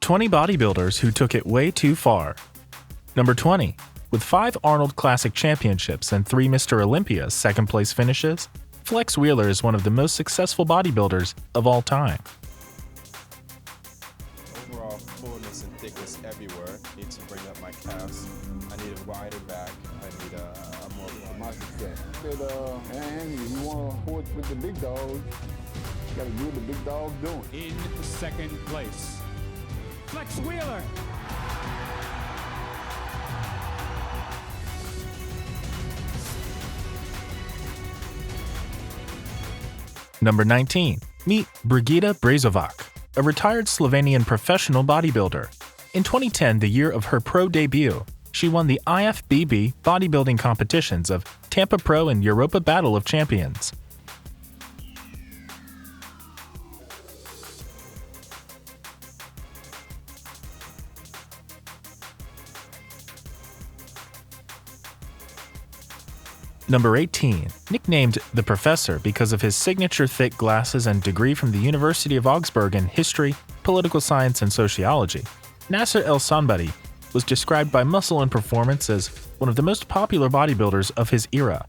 20 bodybuilders who took it way too far. Number 20. With 5 Arnold Classic championships and 3 Mr. Olympia second-place finishes, Flex Wheeler is one of the most successful bodybuilders of all time. Overall fullness and thickness everywhere. Need to bring up my calves. I need a wider back. I need a more my success. And you want to hold with the big dogs, you got to do what the big dogs doing. In second place, Flex Wheeler. Number 19. Meet Brigida Brazovac, a retired Slovenian professional bodybuilder. In 2010, the year of her pro debut, she won the IFBB bodybuilding competitions of Tampa Pro and Europa Battle of Champions. Number 18. Nicknamed the Professor because of his signature thick glasses and degree from the University of Augsburg in history, political science, and sociology, Nasser El Sanbari was described by Muscle and Performance as one of the most popular bodybuilders of his era.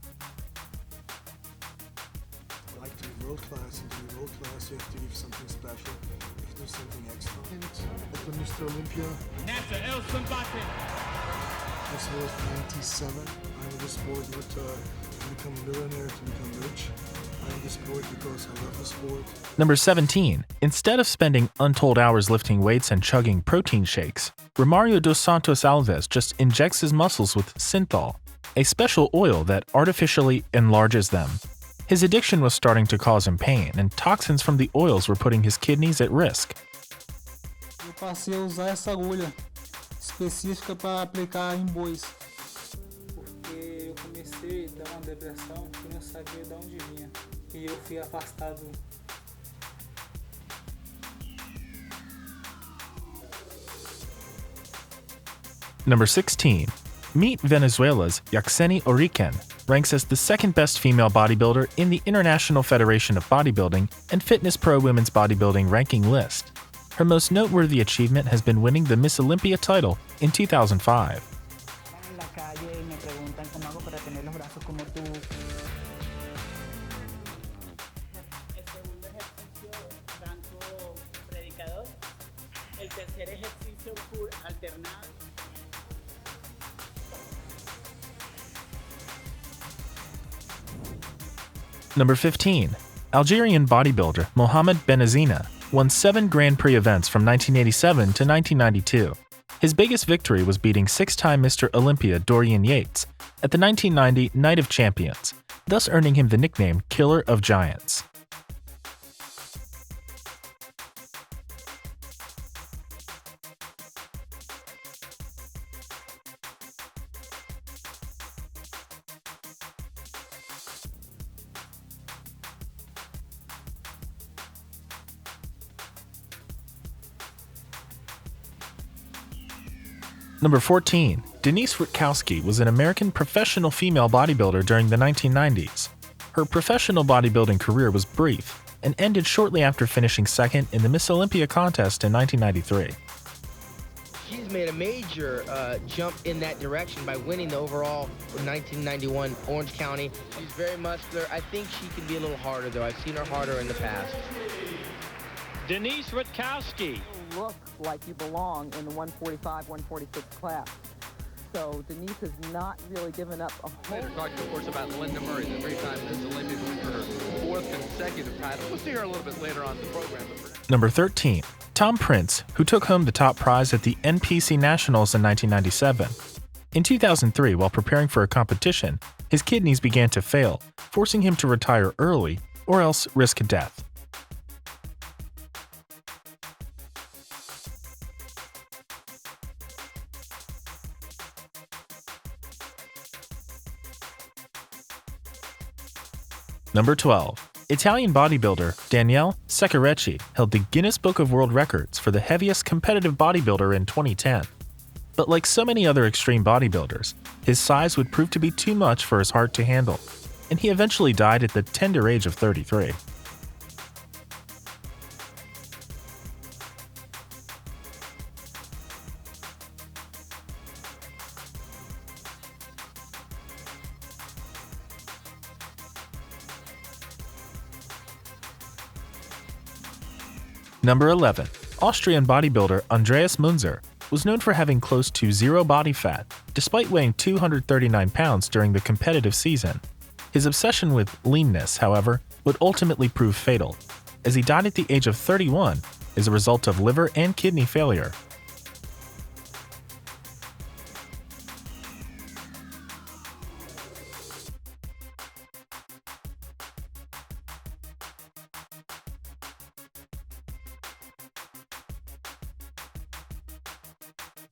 I like to be world class, and to be world class you have to give something special, you have to do something extra. And at the Mr. Olympia, Nasser El Sanbari. this was 97. I'm in the sport not to become a millionaire, to become rich. I'm in the sport because I love the sport. Number 17. Instead of spending untold hours lifting weights and chugging protein shakes, Romario dos Santos Alves just injects his muscles with synthol, a special oil that artificially enlarges them. His addiction was starting to cause him pain, and toxins from the oils were putting his kidneys at risk. Eu passei a usar essa agulha específica para aplicar em bois, porque eu comecei a dar uma depressão que não sabia de onde vinha e eu fui afastado. Number 16. Meet Venezuela's Yaxeni Oriken, ranks as the second best female bodybuilder in the International Federation of Bodybuilding and Fitness Pro Women's Bodybuilding ranking list. Her most noteworthy achievement has been winning the Miss Olympia title in 2005. Number 15. Algerian bodybuilder Mohamed Benazina won 7 Grand Prix events from 1987 to 1992. His biggest victory was beating 6-time Mr. Olympia Dorian Yates at the 1990 Night of Champions, thus earning him the nickname Killer of Giants. Number 14. Denise Rutkowski was an American professional female bodybuilder during the 1990s. Her professional bodybuilding career was brief and ended shortly after finishing second in the Miss Olympia contest in 1993. She's made a major jump in that direction by winning the overall 1991 Orange County. She's very muscular. I think she can be a little harder, though. I've seen her harder in the past. Denise Rutkowski. Look like you belong in the 145, 146 class. So Denise has not really given up a whole... Later talking, of course, about Linda Murray, the three-time Miss Olympia for her 4th consecutive title. We'll see her a little bit later on in the program. Number 13. Tom Prince, who took home the top prize at the NPC Nationals in 1997. In 2003, while preparing for a competition, his kidneys began to fail, forcing him to retire early or else risk death. Number 12. Italian bodybuilder Daniele Seccarecci held the Guinness Book of World Records for the heaviest competitive bodybuilder in 2010. But like so many other extreme bodybuilders, his size would prove to be too much for his heart to handle, and he eventually died at the tender age of 33. Number 11. Austrian bodybuilder Andreas Munzer was known for having close to zero body fat, despite weighing 239 pounds during the competitive season. His obsession with leanness, however, would ultimately prove fatal, as he died at the age of 31 as a result of liver and kidney failure.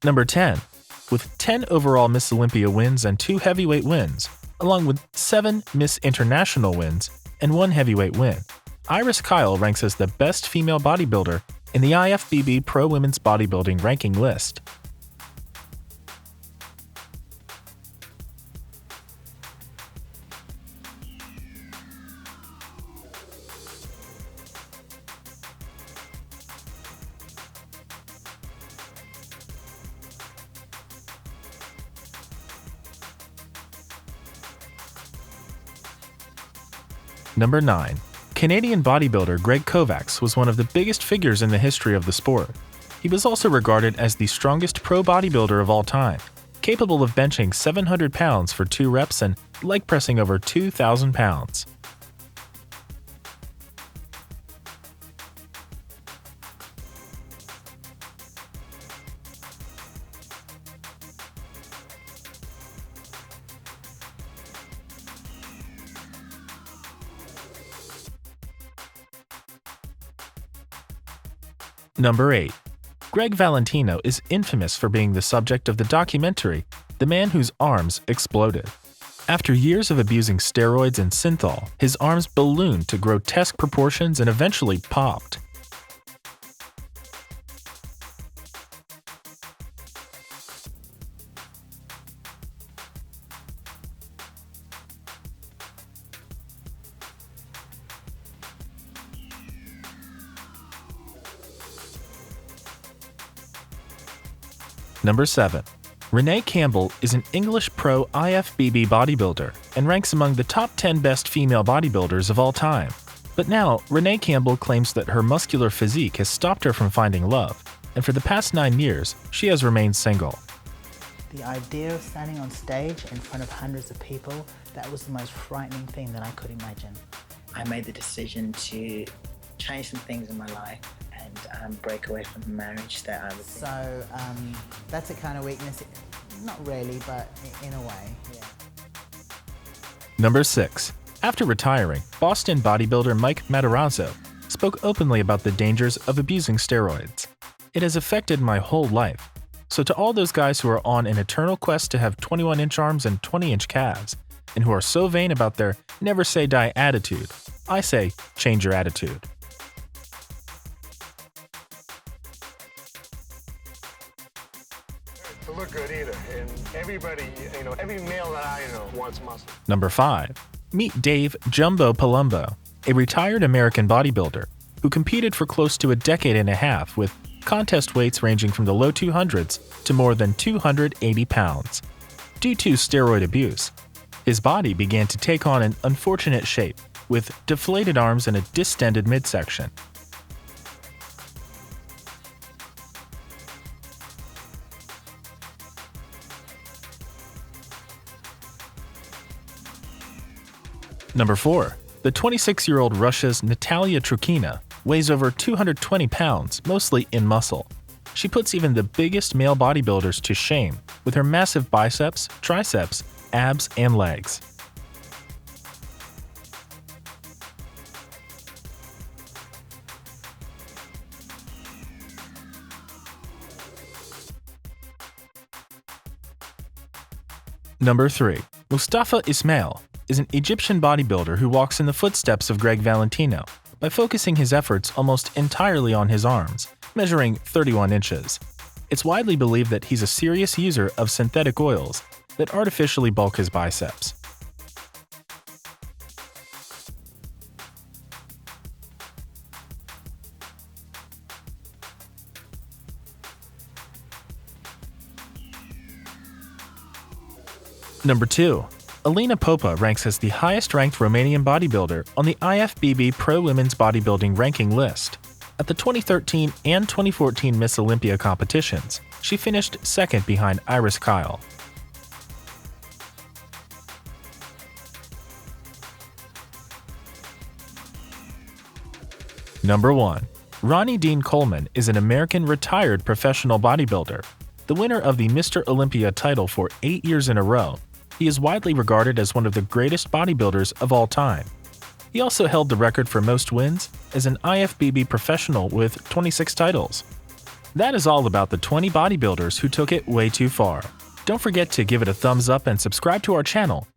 Number 10. With 10 overall Miss Olympia wins and 2 heavyweight wins, along with 7 Miss International wins and 1 heavyweight win, Iris Kyle ranks as the best female bodybuilder in the IFBB Pro Women's Bodybuilding ranking list. Number 9. Canadian bodybuilder Greg Kovacs was one of the biggest figures in the history of the sport. He was also regarded as the strongest pro bodybuilder of all time, capable of benching 700 pounds for 2 reps and leg pressing over 2,000 pounds. Number 8. Greg Valentino is infamous for being the subject of the documentary The Man Whose Arms Exploded. After years of abusing steroids and synthol, his arms ballooned to grotesque proportions and eventually popped. Number 7. Renee Campbell is an English pro IFBB bodybuilder and ranks among the top 10 best female bodybuilders of all time. But now, Renee Campbell claims that her muscular physique has stopped her from finding love, and for the past 9 years, she has remained single. The idea of standing on stage in front of hundreds of people, that was the most frightening thing that I could imagine. I made the decision to change some things in my life and break away from the marriage that I was in. So that's a kind of weakness. Not really, but in a way, yeah. Number 6. After retiring, Boston bodybuilder Mike Matarazzo spoke openly about the dangers of abusing steroids. It has affected my whole life. So to all those guys who are on an eternal quest to have 21-inch arms and 20-inch calves, and who are so vain about their never say die attitude, I say change your attitude. To look good either, and everybody, every male that I know wants muscle. Number 5. Meet Dave Jumbo Palumbo, a retired American bodybuilder who competed for close to a decade and a half with contest weights ranging from the low 200s to more than 280 pounds. Due to steroid abuse, his body began to take on an unfortunate shape with deflated arms and a distended midsection. Number 4. The 26-year-old Russia's Natalia Trukina weighs over 220 pounds, mostly in muscle. She puts even the biggest male bodybuilders to shame with her massive biceps, triceps, abs, and legs. Number 3. Mustafa Ismail is an Egyptian bodybuilder who walks in the footsteps of Greg Valentino by focusing his efforts almost entirely on his arms, measuring 31 inches. It's widely believed that he's a serious user of synthetic oils that artificially bulk his biceps. Number 2. Alina Popa ranks as the highest-ranked Romanian bodybuilder on the IFBB Pro Women's Bodybuilding ranking list. At the 2013 and 2014 Miss Olympia competitions, she finished second behind Iris Kyle. Number 1. Ronnie Dean Coleman is an American retired professional bodybuilder, the winner of the Mr. Olympia title for 8 years in a row. He is widely regarded as one of the greatest bodybuilders of all time. He also held the record for most wins as an IFBB professional with 26 titles. That is all about the 20 bodybuilders who took it way too far. Don't forget to give it a thumbs up and subscribe to our channel